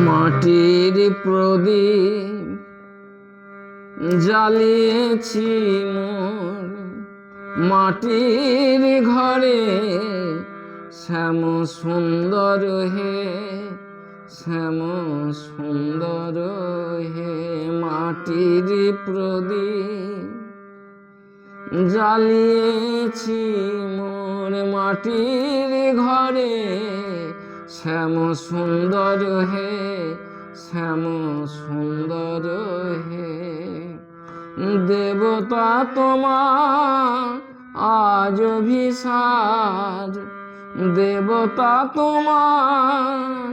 মাটির প্রদীপ জ্বালিয়েছি মোর মাটির ঘরে, শ্যাম সুন্দর হে, শ্যাম সুন্দর হে। মাটির প্রদীপ জ্বালিয়েছি মোর মাটির ঘরে, শ্যাম সুন্দর হে, শ্যাম সুন্দর হে। দেবতা তোমার আজ অভিসার, দেবতা তোমার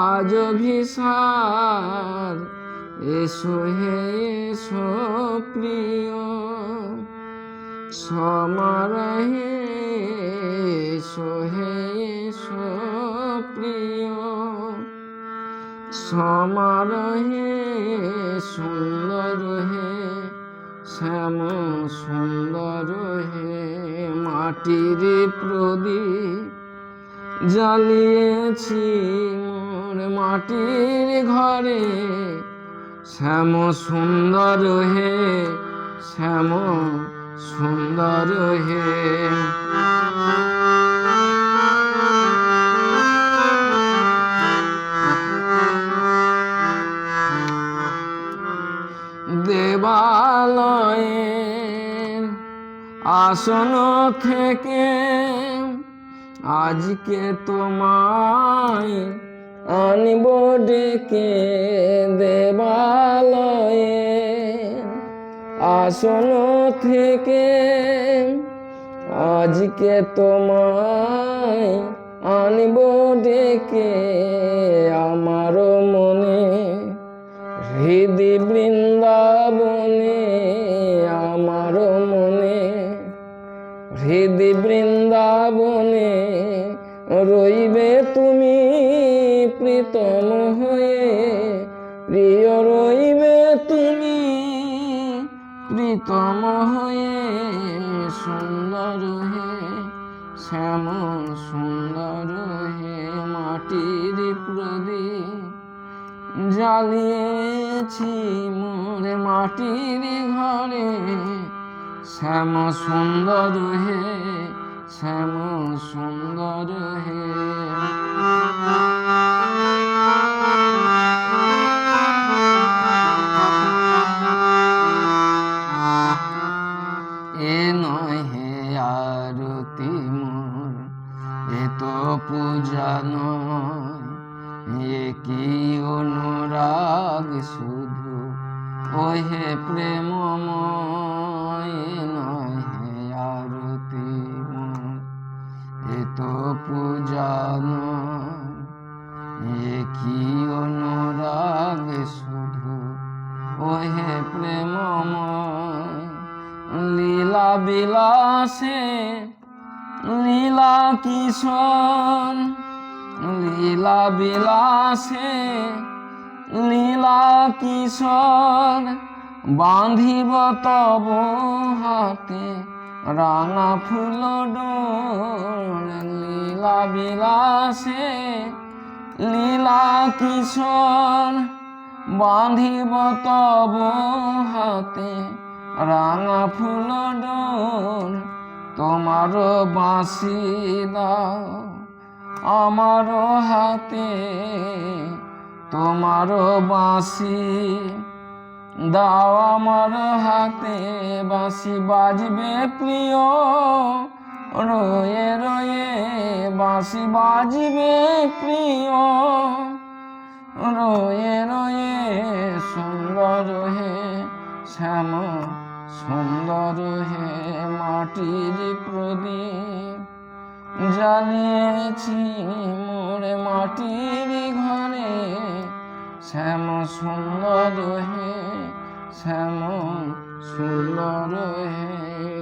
আজ অভিসার। এসো হে এসো প্রিয় সমারোহে, এসো হে এসো প্রিয় সমারোহে। সুন্দর হে, শ্যাম সুন্দর হে। মাটির প্রদীপ জ্বালিয়েছি মোর মাটির ঘরে, শ্যাম সুন্দর হে, শ্যাম সুন্দর হে। দেবালয়ের আসন থেকে আজকে তোমায় আনব ডেকে, দেবালয়ের আসন থেকে আজকে তোমায় আনব ডেকে। আমার মনে হৃদি বৃন্দাবনে, আমার মনে হৃদি বৃন্দাবনে রইবে তুমি প্রীতম হয়ে, প্রিয় রইবে তুমি প্রীতম হয়ে। সুন্দর হে, শ্যাম সুন্দর হে। মাটির প্রদীপ জ্বালিয়েছি মোর মাটির ঘরে, শ্যাম সুন্দর হে, শ্যাম সুন্দর হে। এ নয় হে আরতি মোর, এ তো পূজা নয়, এ কি অনুরাগ শুধু ও হে প্রেমময়। নয় হে আরতি মোর, এ তো পূজা নয়, এ কি অনুরাগ শুধু ও হে প্রেমময়। লীলা বিলাসে লীলা কিশোর, লীলা বিলাসে লীলা কিশোর, বাঁধিব তব হাতে রাঙা ফুল ডোর। লীলা বিলাসে লীলা কিশোর, বাঁধিব তব হাতে রাঙা ফুল ডোর। তোমার বাঁশি দাও আমার হাতে, তোমার বাঁশি দাও আমার হাতে। বাঁশি বাজবে প্রিয় রয়ে রয়ে, বাঁশি বাজবে প্রিয় রয়ে রয়ে। সুন্দর হে, শ্যাম সুন্দর হে। মাটির প্রদীপ জ্বালিয়েছি মোর মাটির ঘরে, শ্যাম সুন্দর হে, শ্যাম সুন্দর হে।